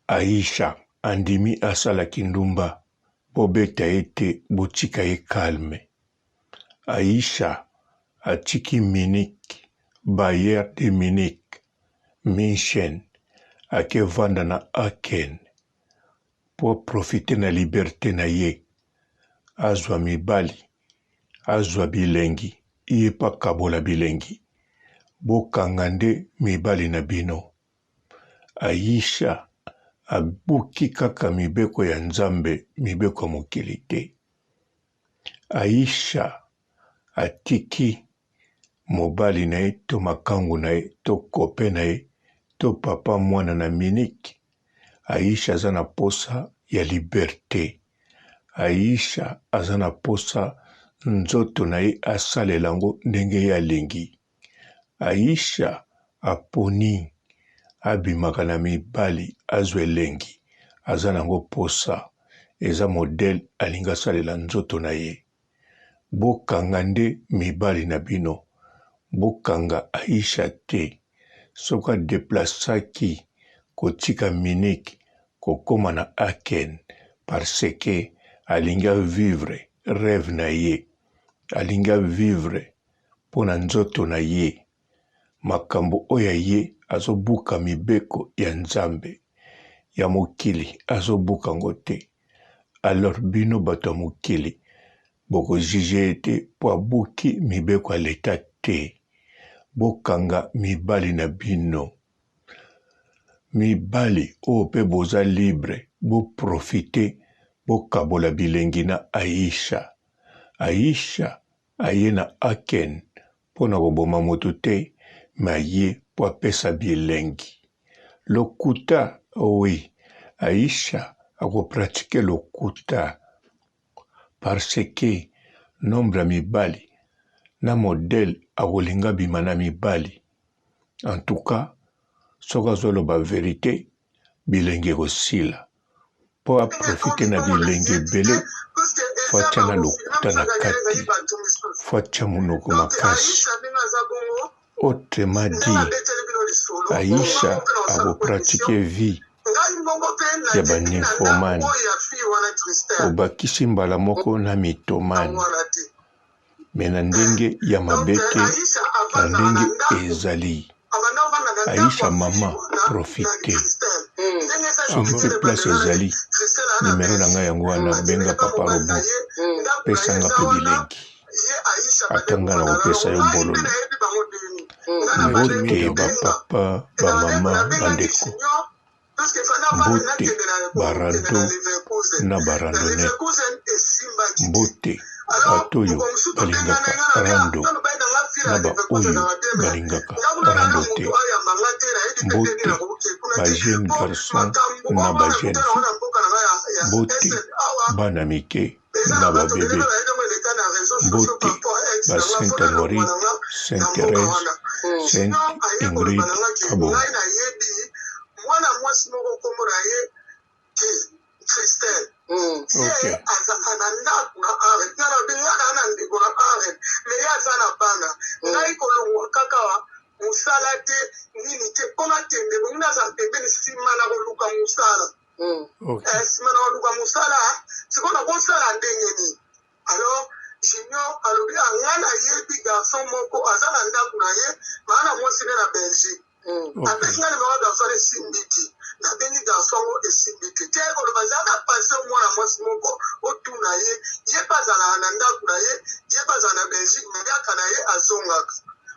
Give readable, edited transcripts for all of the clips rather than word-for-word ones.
Aicha andimi asala Kindumba bobeta ete botika ye calme. Aicha Atiki Munich, Bayer de Munich, München, ake vanda na Aachen, po profite na Liberte na ye, azwa Mibali, azwa bilengi, iye pa kabola bilengi, Bokanga nde Mibali na Bino. Aicha abuki kaka mibeko ya Nzambe, mibeko mokili te. Aicha atiki mobali na ye to makangu na ye to kope na ye to papa mwana na Munich. Aicha aza na posa ya Liberte. Aicha aza na posa nzoto na ye asalela yango ndenge ye alingi. Aicha aponi abimaka na Mibali azwa elengi, aza nango posa, eza modele alingi asalela nzoto na ye. Bokanga nde Mibali na Bino, bokanga Aicha te, soki adeplasaki kotika Munich kokoma na Aachen parce que alingi vivre rêve na ye, alingi vivre pona nzoto na ye, makambo oya ye azobuka mibeko ya Nzambe ya mokili azobuka ngo te. Alors bino bato ya mokili boko jige ete po abuki mibeko ya leta te. Bokanga Mibali na Bino. Mibali oyo pe boza libre, bo profite, bo kabola bilengi na Aicha. Aicha aye na Aachen pona koboma moto te, ma ye po apesa bilengi. Lokuta, oui, Aicha akopratike lokuta parce que nombre ya Mibali na modèle akolinga bima na Mibali. En tout cas, soki azoloba vérité, bilenge kosila. Po aprofite na bilenge ebele, fo atya na lokuta na kati, fo atya monoko makasi. Autrement dit, Aicha akopratike vie ya banymphomane, obakisi mbala moko na mitomane. Me na ndenge ya mabete, na ndenge ezali. Aicha mama profite. Soki pe place ezali, numero na ngai yango wana benga papa robo, pesanga pe bilengi. Atanga na kopesa yo bololo. Mbote ba papa, ba mama, bandeko. Mbote barado na barandone. Mbote batoyo balingaka rando na ba oyo balingaka rando te. Mbote ba jeune garçon na ba jeune fille. Mbote bana mike na ba bebe. Mbote ba Sainte Honorine, Sainte Thérèse, Sainte Ingrid Kabo. Okay. Alors, junior alobi angana yebi garçon moko azala ndaku na ye maana mwasi na Belgique. Apesi ngani mwa garçon esimbiki na bengi garçon ngo esimbiki te ko bazala passer mwana mwasi moko otuna ye ye bazala na ndaku na ye bazala na Belgique mais yaka na ye azongaka.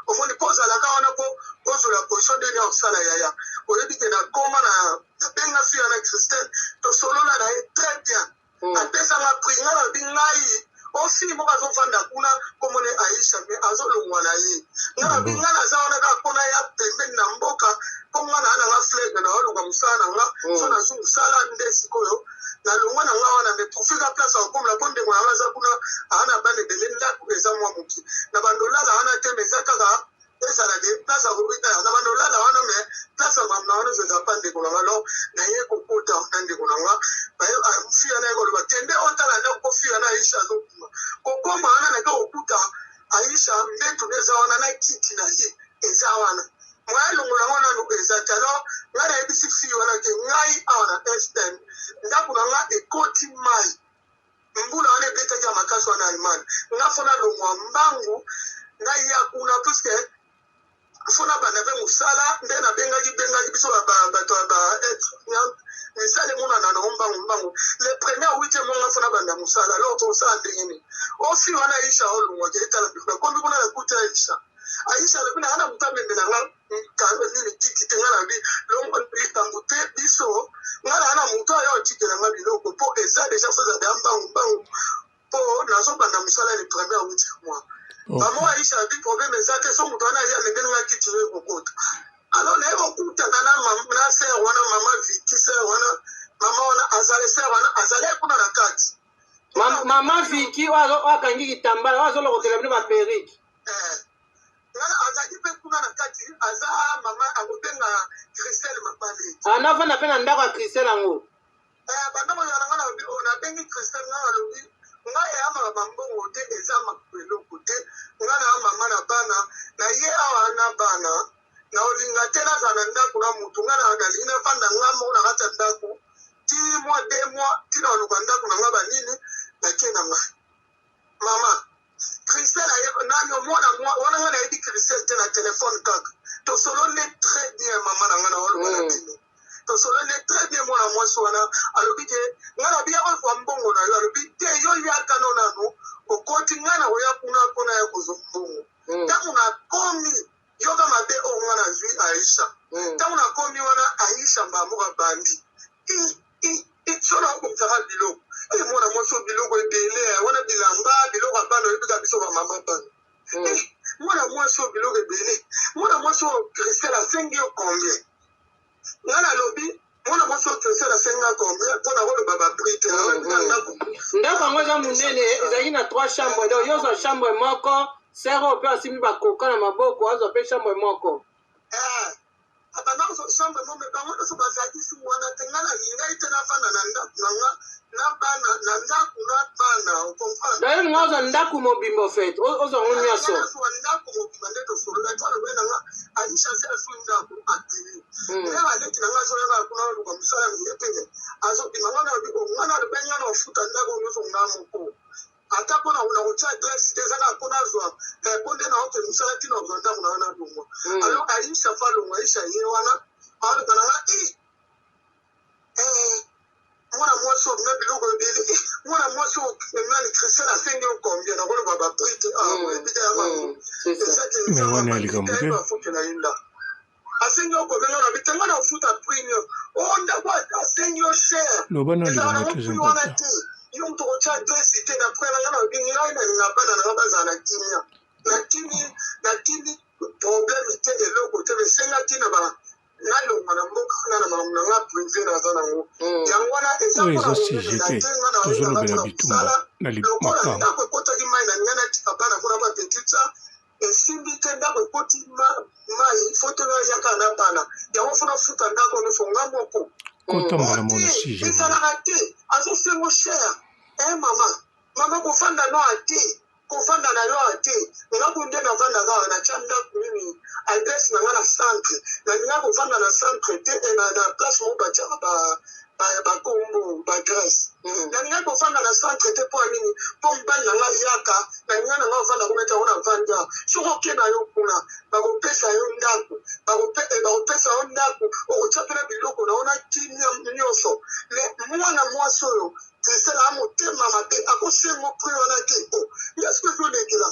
Omoni poza la ka wana po pozo la position de ya sala yaya oyebi ke na koma na benga fi na Christelle to solo na ye très bien. Apesa ma prière na bingai aussi mo bazo fanda kuna komone Aicha me azolongwa na ye ngana bingana zaona ka kona ya pembeni na mboka komwana ana nga flag na walunga musala nga sona zungu sala ndesi koyo na longwa na nga wana me profika place au komla bonde ngwa baza kuna ana bane belenda ku eza mwa muki na bandola la ana te mezaka ka esa la de place au bita na bandola la wana me place au mamna wana zo pande kuna ngalo na ye kokota ndende kuna nga ba fia na ko ba tende otala nda ko fia na Aicha zo kokoma ana na ka okuta Aicha mbetu neza wana na kiti na ye eza wana mwalo ngula wana no eza talo ngara ebisi fi wana ke ngai awa na Esten ndako na nga ekoti mai mbula wana ebetaki ya makasi wana Allemagne nga fona longwa mbangu ngai ya kuna puisque fona bana be musala nde na bengaki biso bato ba misale mona na mbangu le premier 8e monga fona banda musala alors to sa ndengeni ofi wana Aicha olungwa ke etala biko kombi kuna na kuta Aicha le bina ana mutambe na nga kambe ni tiki tenga na bi longo litambute biso ngala ana muto ayo tiki na nga biloko po eza déjà faza de mbangu po nazo banda musala le premier 8e mois maman Aicha bi problème ezate so muto ana ya ndenge nga kitire kokota alors les okuta kana na sœur wana mama Vicky sœur wana mama wana azale sœur wana azale kuna na kati mama Vicky wakangi kitambala wazolo kotela bino ba periki ngala azali pe kuna na kati aza mama akobenga Christelle Mibali ana vana pena ndako ya Christelle ngo banda mo yana ngana na bengi Christelle ngana lobi ngai ama bambongo te eza makwelo kote ngana mama na bana na ye awa na bana na olinga tena za ndako na mutu ngana adalina fanda ngamo na kata ndako ti mois 2 mois tina oluka ndako na ngaba nini na kena nga mama Christelle ayeko nani mwana wana ngana edi Christelle tena téléphone kaka to solo le très bien mama na ngana oluka na Bino to solo le très bien mwana mwasi wana alobi ke ngana biya ko mbongo na yo alobi te yo ya kano nanu okoti ngana oya kuna ya kuzumbongo tamu na komi yoga mabe o mwana zwi Aicha tamu na komi wana Aicha mbamuka bandi sona okumzaka biloko mwana mwasi biloko ebele wana bilamba biloko abana ebika biso ba mama bana mwana mwasi biloko ebele mwana mwasi Christelle asengi yo combien ngana lobi mwana mwasi Christelle asenga combien mpona koloba baprite ndako yango eza monene ezalaki na 3 chambre donc yozwa chambre moko sero mpe asimbi bakoka na maboko azwa mpe chambre moko abanda so chambre mo me bango so bazaki su wana tengana ngai tena fana na ndako na bana na ndako na bana comprendre d'ailleurs ngozo ndako mobimbo fait ozo ngonya so ndako mobimbo ndeto solo la talo bena nga Aicha se su ndako atini leva leti na ngazo yanga kuna luka musala ngepenge azo bimanga na bi ngana benya na futa ndako nyoso ngamo ko ata pona una ucha dress deza na kona zwa bonde na hotel musala tino zonda kuna wana dungo alors Aicha falo Aicha ye wana alors kana mwana mwasi na biloko ebele mwana mwasi nani Christelle asengi yo combien na kolo baba prite ebita ya mango mais wana alikamute asengi yo combien na bitanga na futa premium onda kwa asengi yo cher lobana alikamute zempata yo mtu kocha dress te na kwela ngana bingi na bana na baza na kimia lakini problème te eloko te besenga tina ba nalo mwanamboka na mwanamanga privé na zana ngo yangwana eza CGT tozolo bela bitumba na limakamba ndako kota ki mai na ngana tikapana kuna ba petita esimbi te ndako koti mai foto ya kana bana yango fona futa ndako no fonga moko kota mbala mona CGT isala te azo sengo cher mama kofanda no ate kofanda na yo ate ngakunde na vanda ga na chanda mimi adresse na ngana centre na nga kofanda na centre te na place mo ba ba kombo ba adresse na nga kofanda na centre te po nini po mbali na nga yaka na nga na nga vanda kometa ona vanda soko ke na yo kuna ba kopesa yo ndako ba kopesa yo ndako o chapela biloko na ona kimia nyoso le mwana mwasi oyo Christelle amotema mabe akosengo pri wana te est-ce que je l'ai là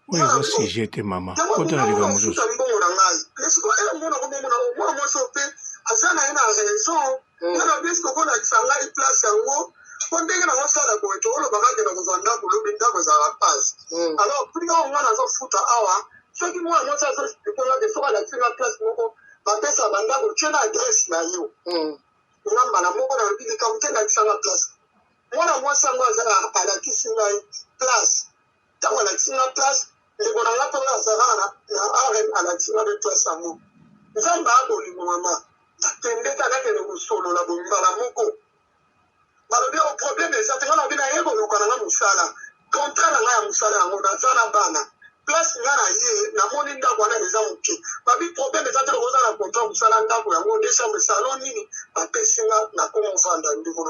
oui eza CGT mama kota na likambo mosusu mbongo na ngai lesiko mona komona mwana mwasi ope aza na ye na raison ngana biso kona kisanga iplace yango po ndenge na mosala boye tolobaka ke na kozwa ndako lobi ndako ezalaka pasi alors pri oyo mwana azofuta awa soki mwana mwasi azoikonga ke soki alakisinga place moko bapesa bandako tie na adresse na yo ngamba na moko na lobi likambo te nakisanga place mwana mwasi yango alakisi ngai place ntango alakisi nga place ndeko na nga mpe azalaka na arm alakisi nga mpe place yango nzambe abolingo mama nakendeka nakende kosolola bombala moko balobi o problème eza te nga na bina ye koloka na nga mosala contrat na nga ya mosala yango naza na bana place nga na ye namoni ndako wana eza moke babi problème eza te lokoza na contrat mosala ndako yango nde chambre salon nini bapesi ndeko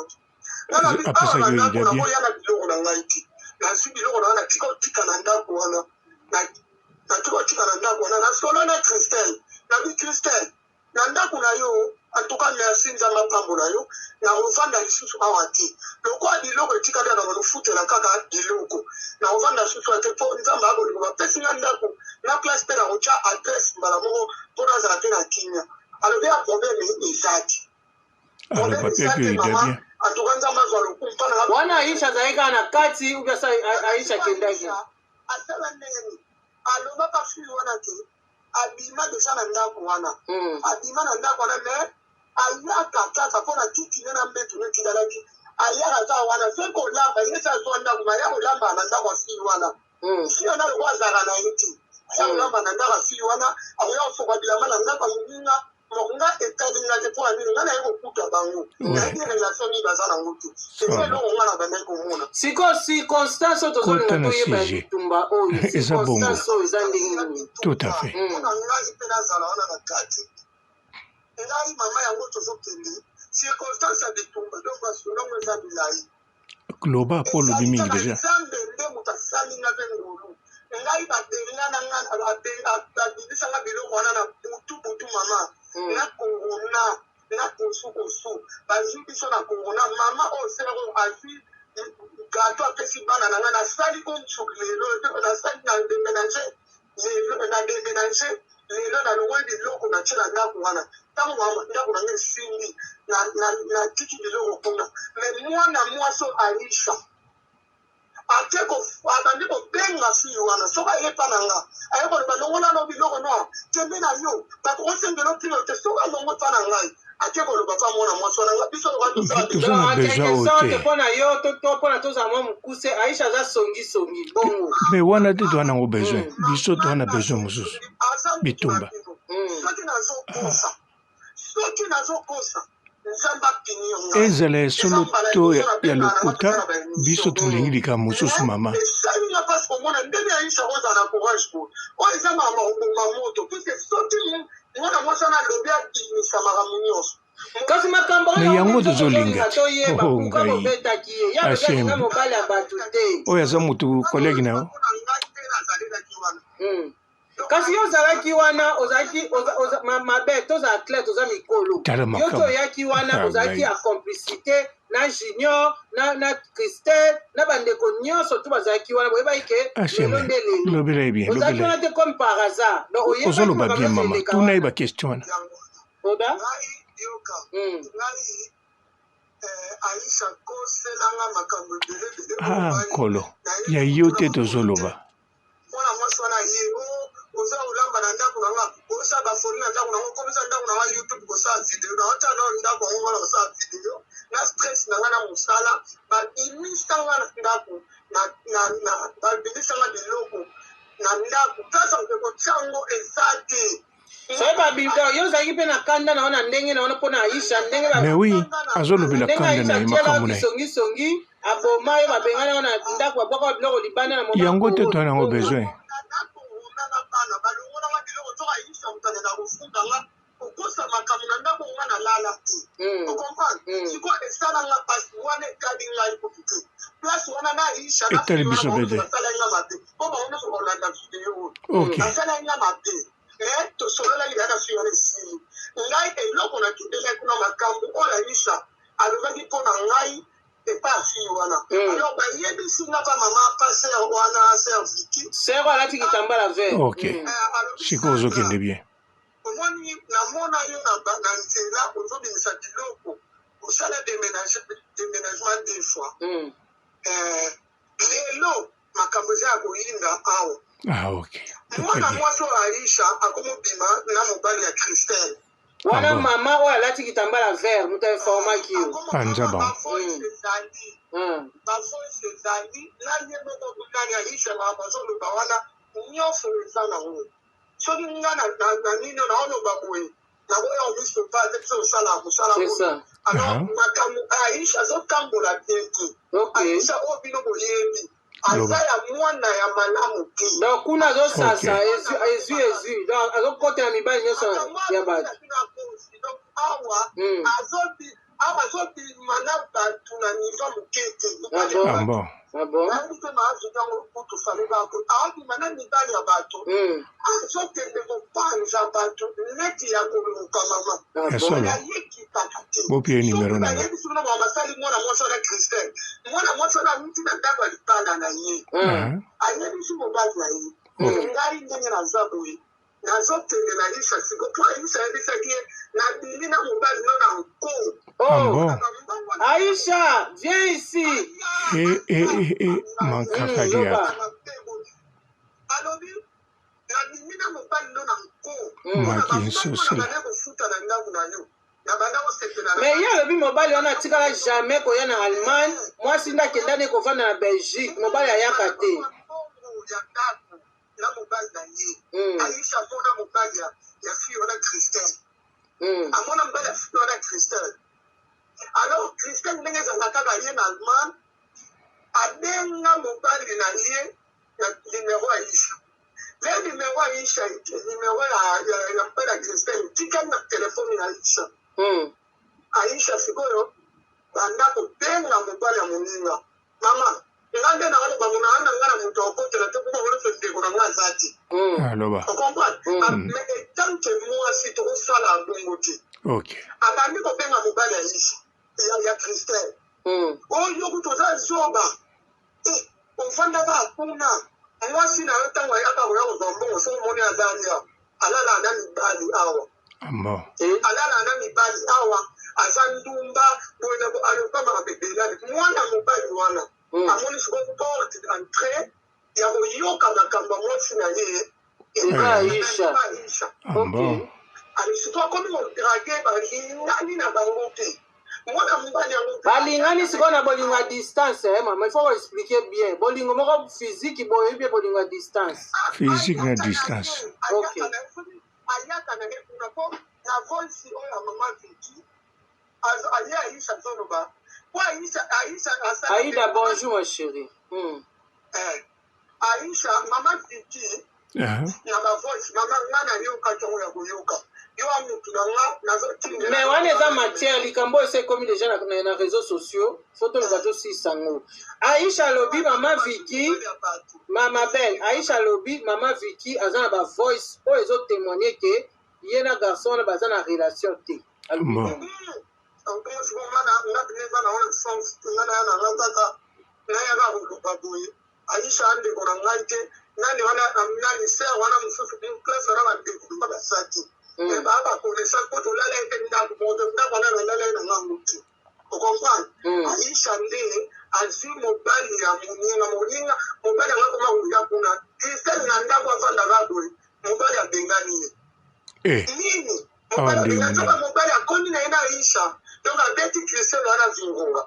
na apesa yo idea bien ya na biloko na ngai ti na si biloko na na tika na ndako wana na tika na ndako wana na solo na Christelle na ndako na yo antuka merci nzanga pambo na yo na ovanda lisusu awa te lokola biloko etikali na balofutela kaka biloko na ovanda lisusu ate mpo nzambe akolingo bapesi nga ndako na place mpe na kotya adresse mbala moko mpo nazala te na kimia alobi ya probleme ezaki aloba mpe ke idea bien antuka nzambe azwa lokumpana wana Aisha azalika na kati ubia Aisha kendaki asala ndenge aloba bafili wana te abima deja na ndako wana abima na ndako wana me ayaka kaka mpona kiti ne na mbetu netidalaki ayaka kaka wana fe kolamba yesi azwa ndako ma ya kolamba na ndako afili wana fili wana loko azalaka na ye ti aya kolamba na ndako afili wana akoya kosoka bilamba na ndako amoninga mokonga etalinga te mpo na nini nga na ye kokuta bango nayebi relation nini baza nango te eza eloko nga na bandaki komona siko circonstance oyo tozolinga toyeba ya bitumba oyo circonstance oyo eza ndenge nini tout à fait mpona ngai mpe nazala wana na kati ngai mama yango tozokende circonstance ya bitumba donc basolongo eza milai loba po olobi mingi deja nzambe nde moto asalinga mpe ngolu ngai babenga na nga babibisanga biloko wana na butu mama na korona na kosu bazwi biso na korona mama oyo selako azwi gato apesi bana na nga nasali konsuki lelo nasali na déménage lelo na longwe biloko natie na ndako wana ntango mama ndako na nga esimbi na tiki biloko kuna me mwana mwasi Aisha abandi kobenga fili wana soki ayepa na nga aye koloba longola no biloko no kende na yo bato osengelo kilo te soki alongo mpa na ngai ake koloba mpa mwana mwasi wana nga biso toza na besoin oyo te mpona yo mpona tozala mwa mokuse Aisha aza songisongi bongo me wana te toza nango besoin biso toza na besoin mosusu bitumba soki nazokosa ezala solo to ya lokuta biso tolingi likambo mosusu mama esalinga mpasi komona ndenge Aisha kozala na courage po oyo eza makomba moto puiske soki mwana mwasi wana alobi abimisa makambo nyonso kasi makambo me yango tozolinga oyo aza motu kolegi na yo kasi yo ozalaki wana ozalaki mabe tozala clair toza mikolo yo toyaki wana ozalaki ya complicité na Junior na Christelle na bandeko nyonso to bazalaki wana boyebaki ke lelo nde lelo ozalaki wana te comme par hasard ozoloba bien mama tuna ye baquestion wana oda Aisha koselanga makambo ebele nkolo ya yo te tozoloba mwana mwasi wana ye oza kolamba na ndako na nga osala bafoli na ndako nango komisa ndako na nga YouTube kosala video na ota na ndako yango wana kosala video na stress na nga na mosala babimisanga na ndako babimisanga biloko na ndako place oke kotiango eza te soki babibida yo ozalaki mpe na kanda na wana ndenge na wana mpo na Aisha ndenge mais oui azolobela kanda na ye makambo na ye songisongi aboma yo babengana wana ndako babwaka biloko libanda na moma yango te toza nango besoin balongolanga biloko toka Aisha motanela kofundanga okosa makambo na ndako nga na lala te okomprendre sikoyo esalanga pasi wana ekali ngai koki te place wana na Aisha etali biso bete basalanga mabe mpo bango nyonso bakolanda video oyo basalanga mabe tosololaki na fille wana esili ngai eloko nakindelaki kuna makambo oyo Aisha alobaki mpo na ngai epa fille wana alors bayebisi nga pa mama pase wana ser Viki ser alati kitambala vert ok sikoyo ozokende bien omoni namona yo na nzela ozobimisa biloko osala déménagement deux fois lelo makambo eza ya koyinda awa ok mwana mwasi oyo Aisha akomobima na mobali ya Christelle wana mama oyo alati kitambala vert moto informaki yo anzaba bavoice ezali nanye moko kutani Aisha bazoloba wana nyonso eza nango soki nga na nino naoloba boye naboya omiso pa te biso osala mosala oyo alors makambo Aisha azotambola bien te Aisha oyo bino boyebi aza ya mwana ya malamu te donc kuna azosasa ezwi donc azokotela mibali nyonso ya bato awa azobima na bon. Nayebite maazo ntango kutu fale bato aobima na mibali ya bato azokende kopanza bato neti ya koluka mama ayekitaka te nayebi soki na bamasali mwana mwasi wana Christelle mwana mwasi wana awuti na ndako ya libanda na ye ayebisi mobali na ye ngai ndenge naza boye nazokende na Aicha siko po Aicha ayebisaki ye nabimi na mobali no na nko Aicha, viens ici. Mankakadia. Alobi, nabimi na mobali no na nko. Mais il y a le mobile on a tiré jamais qu'on y a en Allemagne. Moi si n'a qu'un dernier qu'on va en Belgique, mobile a ya katé. Na mobali na ye. Aicha mona mobali ya fille wana Christelle. Amona mobali ya fille wana Christelle. Alors Christelle ndenge ezalaka ka ye na Allemagne abenga mobali na ye ya numéro Aicha. Le numéro Aicha numéro ya mpela Christelle tika na telefoni ya Aicha. Aicha sikoyo banda kobenga mobali ya moninga. Mama ngande na wale bamuna anda ngara muto okotela te kuba wole fende kuna ngazati. Aloba. Mais tant que moi si to sala ngoti. OK. Abandi kobenga mobali ya Aicha. Ya Christelle. Oyo kutoza zoba. Umfanda ba kuna. Mwasi na yotangwa aka kuya kuzombo so moni azania. Alala na Mibali awa. Amo. Alala na Mibali awa. Azandumba bona alikuwa mabebela. Mwana mobali wana. Amoni siko porte d'entrée ya koyoka makamba mwasi na ye. Aicha. OK. Alisitoa komi drage balingani na bangote. Balingani siko na bolingo à distance maman, il faut expliquer bien. Bolingo moko physique boye bien bolingo à distance. Physique na distance. OK. Ayaka na kuna ko na voice o ya mama Viki. Aicha zonoba. Kwa Aicha Aïda bonjour ma chérie. Aicha mama Viki. Na ma voice mama ngana yoka tongo ya koyoka. Mais on est en matière, les Cambo c'est comme les gens dans les réseaux sociaux, photo le bateau 600. Aicha Lobby, maman Vicky, maman belle, Aicha Lobby, maman Vicky, a un voice, pour les autres témoigner que il y a un garçon qui a une relation. Aicha ande kona ngaite nani wana nani sir wana msusu class wana ndikuma basati. Baba connaissance pour tout l'aller que nous avons dans l'aller dans l'outil. Vous comprenez? Aicha ndé azui mobali ya moninga mobali ya koma uya kuna. Christelle nanda kwa fanda gabwe mobali ya bengani. Nini? Mobali ya koni na ina Aicha. Donc abeti Christelle wana zingonga.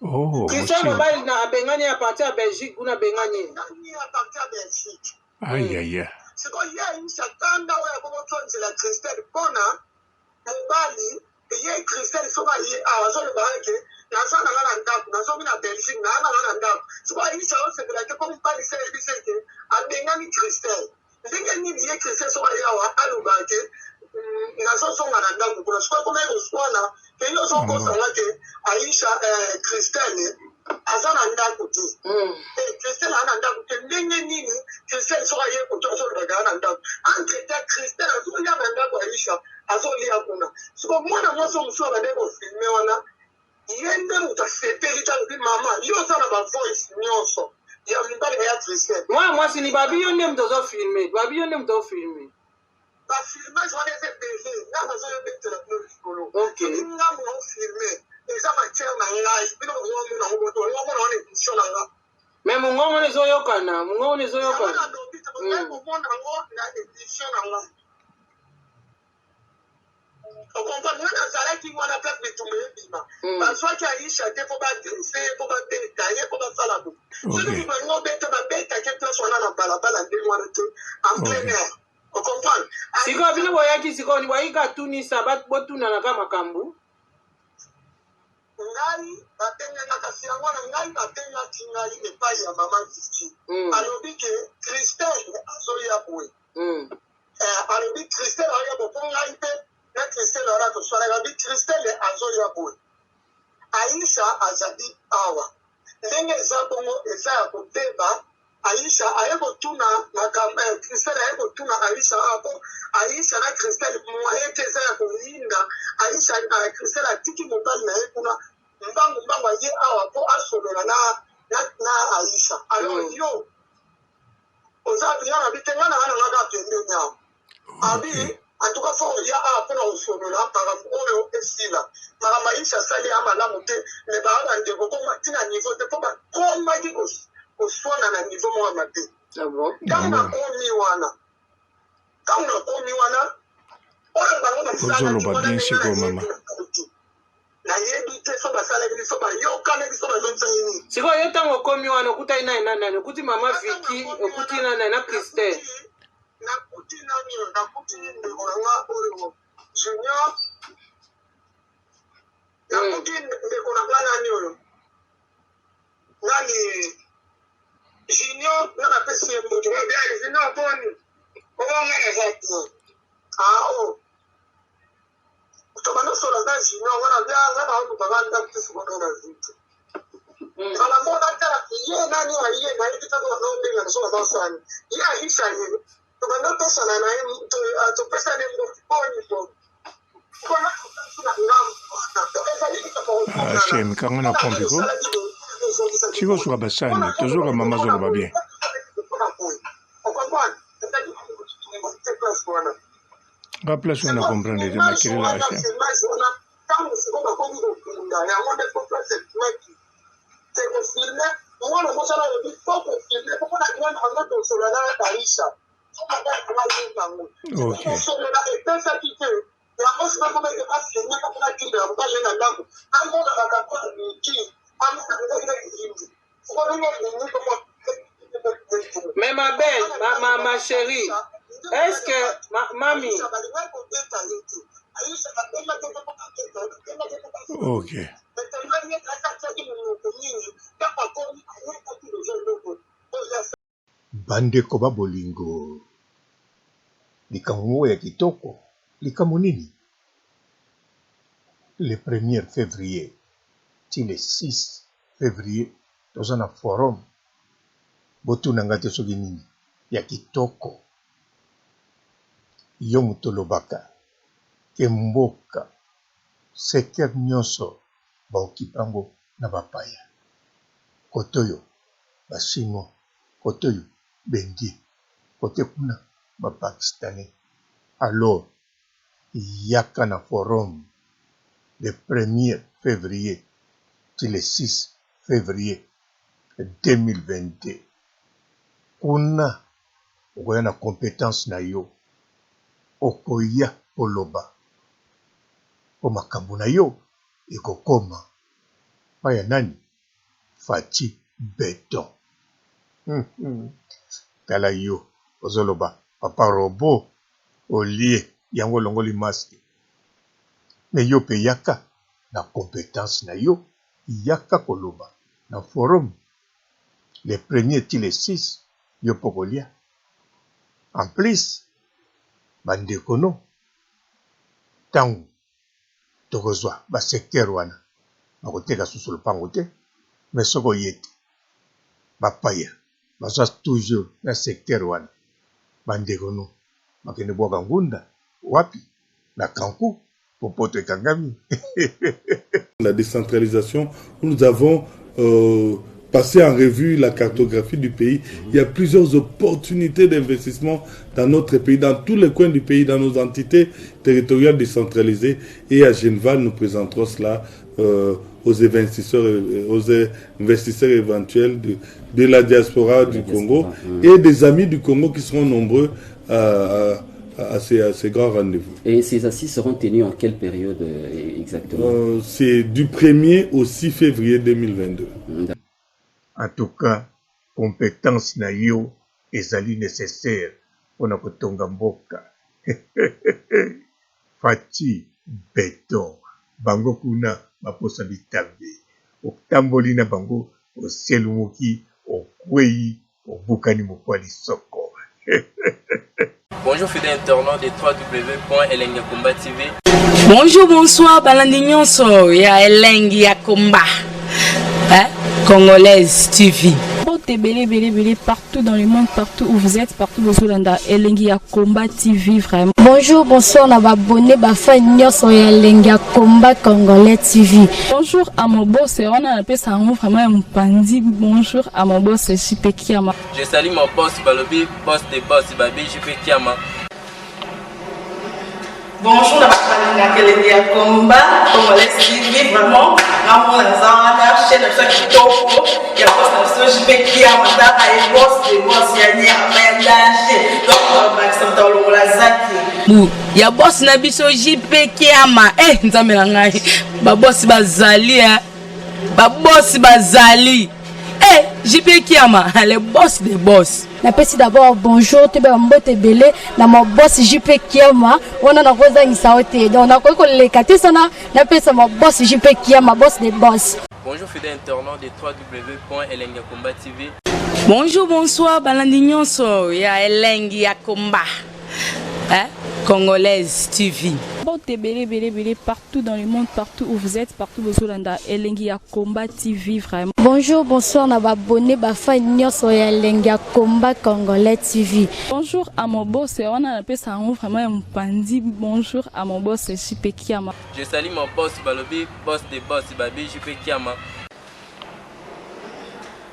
Oh. Christelle mobali na bengani à partir de Belgique kuna bengani. Nani à partir de Belgique. Aïe. C'est quoi, il y a une chacun dans la Christelle Bona, Mibali, et il y a Christelle Somalie, à la banque, la zone à la zone à Belgique, c'est quoi, il s'agit de la comme pas les services, à Bengani Christelle. Bengani, il y a Christelle Somalie à la banque, la zone à la dame, pour la soirée comme elle soit là, et nous sommes constatés à Aicha Christelle. Azana ndako tu. Christelle ana ndako te ndenge nini Christelle soka ye koto so daga ana ndako. Entre ta Christelle azo ya ndako Aicha azo lia kuna. Siko mwana mwaso mswa bande ko filmer wana. Yende mutafete lita mama yo sana ba voice nyonso. Ya Mibali ya Christelle. Moi si ni babi yo nem dozo filmer. Babi yo nem dozo filmer. Ba filmer so ane se télé. Na bazo yo mettre la no likolo. OK. Nga mo filmer. Mais mon nom est Zoyokana, mon nom est Zoyokana. Siko bino boyaki siko ni boyika tunisa bat botuna na kama kambu. Ngai batenga na kasi yango na ngai batenga tingali epai ya mama Viki. Alobi ke Christelle azoya boye. Alobi Christelle azoya boye pour ngai pe na Christelle ara to swala alobi Christelle azoya boye. Aicha azadi awa. ndenge eza bongo eza ya kobeba Aicha aye kotuna makambo Christelle aye kotuna Aicha hapo Aicha na Christelle moye te eza ya kolinda Aicha Christelle atiki mobali na ye kuna mbangu aye awa po asolola na Aicha alors yo oza bien habité ngana ngaka pembeni yao abi en tout cas faut ya a pour osolola makambo oyo esila makambo Aicha sali ya malamu te mais ba ndeko ko matina niveau te po ba koma ki oswana na niveau mo amate kama komi wana oyo bango basala ni wana bien siko mama na yebi te so basala biso ba yokana biso ba zonza yini siko yo tango komi wana okuta ina nani okuti mama Vicky okuti na Christelle na kuti ndeko nga oyo junior na kuti ndeko nga nani oyo nani Junior, non a pas si un peu de bien, Junior, bon, comment on est exactement? Ah, oh. Tu vas nous sur la base, Junior, on a bien, on va nous parler d'un peu sur la vie. Dans la mode, il y a un an, il y a un an, il y a un an, il y a un an, il y a un an, tu vas nous passer un an, tu passes un an, Hashem, quand on a compris quoi? Chiko suka basani, tozoka mama zolo ba bien. Ba place on a comprendre de makiri la Hashem. Mais ma belle, ma chérie, est-ce que mamie? Ok. Bandeko ba bolingo. Likambo ya kitoko. Likambo nini? Le 1er février. Le 6 février. Dans un forum. Botu nangate soki nini. Ya kitoko. Yo mutolobaka. Kemboka. Seker nyonso. Ba okipango na bapaya. Kotoyo. Basino. Kotoyo. Bengi. Kote kuna. Ba Pakistanais. Alors. Yaka na forum. Le 1er février. Le 6 février 2022. Kuna okoya na compétence na yo. Okoya koloba. O makambo na yo ekokoma. Paya nani? Fati Beton. Tala yo ozoloba papa robo olie yango longoli masque. Me yo pe yaka na compétence na yo. Yaka koloba na forum le 1er le 6 yo pokolia en plus bandekono tangu tokozwa ba secteur wana bakoteka susu lupango te mais soko yete bapaya bazwa toujours na secteur wana bandekono bakende bwaka ngunda wapi na kanku popoto ekangami. La décentralisation, nous avons passé en revue la cartographie du pays. Il y a plusieurs opportunités d'investissement dans notre pays, dans tous les coins du pays, dans nos entités territoriales décentralisées. Et à Geneva, nous présenterons cela aux investisseurs éventuels de la diaspora du Congo et des amis du Congo qui seront nombreux à ces grands rendez-vous. Et ces assises seront tenues en quelle période exactement? C'est du 1er au 6 février 2022. En tout cas, compétence na yo ezali nécessaire pour na kotonga mboka. Fati Beton. Bango kuna baposa bitambe. Otamboli na bango oselumuki okwei obukani mokwali soko. Bonjour fidèles internautes de www.elengiakomba.tv. Bonjour, bonsoir, balandi nyonso ya Elengi ya Komba. Congolaise TV. Partout dans le monde, partout où vous êtes, partout où vous êtes, Alingi à Combat TV vraiment. Bonjour, bonsoir, on a abonné Bafa Nyoso et Alingi à Combat Congolais TV. Bonjour à mon boss, on a appelé ça vraiment un pandi. Bonjour à mon boss, JP Kiama. Je salue mon boss Balobi, boss des boss Babi, JP Kiama. Bonjour à Alingi à Combat Congolais TV vraiment. Maman Lazana, chaîne de chaque topo, il y a boss de JP Kiama, et boss des boss, il y a un danger. Donc, Maxime Tolo Lazaki. Il y a boss Nabiso JP Kiama, Nzamelanga, Babos Bazali, Babos Bazali. JP Kiama, le boss des boss. Napesi d'abord bonjour, tu es mbote belé, na mon boss JP Kiama, on a rosa isaote. Donc on a quoi les katisana, napesi mon boss JP Kiama, boss des boss. Bonjour fidèles internautes de www.elengiakomba.tv. Bonjour, bonsoir, balandinyon so, ya Elengi Akomba. Congolaise TV. Partout dans le monde, partout où vous êtes, partout où vous êtes, Alingi à Combat TV vraiment. Bonjour, bonsoir, on a abonné Bafa Nyoso et Alingi à Combat Congolais TV. Bonjour à mon boss, on a appelé ça vraiment un pandi. Bonjour à mon boss, JP Kiama. Je salue mon boss Balobi, boss des boss Babi, JP Kiama.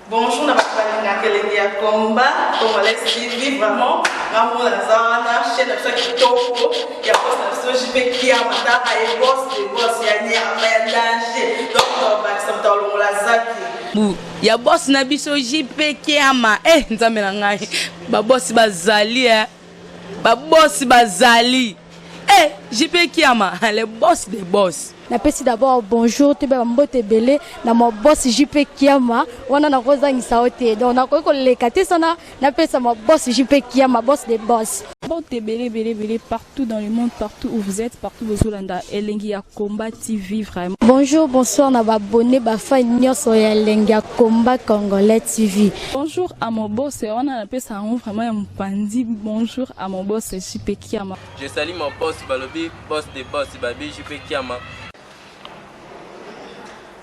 Bonjour, Alingi à Combat Congolais TV vraiment. Maman Lazana, chaîne de chaque topo, il y a boss de JP Kiama, et boss des boss, il y a un danger. Donc, Maxime Tolo Lazaki. Il y a boss Nabiso JP Kiama, Nzamelanga, Babos Bazali, Babos Bazali. JP Kiama, le boss des boss. Napesi d'abord bonjour, tu es mbote belé, na mon boss JP Kiama, on a rosa isaote. Donc on a quoi les katisana, napesi mon boss JP Kiama, boss des boss. Partout dans le monde, partout où vous êtes, partout où vous êtes, Alingi à Combat TV vraiment. Bonjour, bonsoir, on a abonné Bafa Nyoso et Alingi à Combat Congolais TV. Bonjour à mon boss, on a appelé ça vraiment un pandi. Bonjour à mon boss, JP Kiama. Je salue mon boss Balobi, boss des boss Babi, JP Kiama.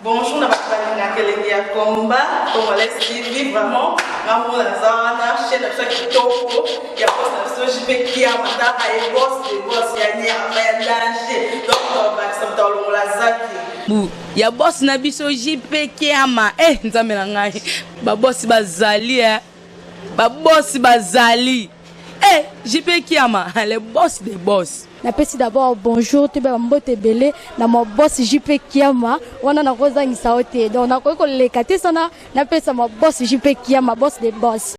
Bonjour, Alingi à Combat Congolais TV vraiment. Maman Lazana, chaîne de chaque topo, il y a boss de JP Kiama, et boss des boss, il y a un danger. Donc, Maxime Tolo Lazaki. Il y a boss Nabiso JP Kiama, Nzamelanga, Babos Bazali, Babos Bazali. JP Kiama, le boss des boss. Napesi d'abord bonjour, tu es mbote belé, na mon boss JP Kiama, on a rosa isaote. Donc on a quoi les katisana, napesi mon boss JP Kiama, boss des boss.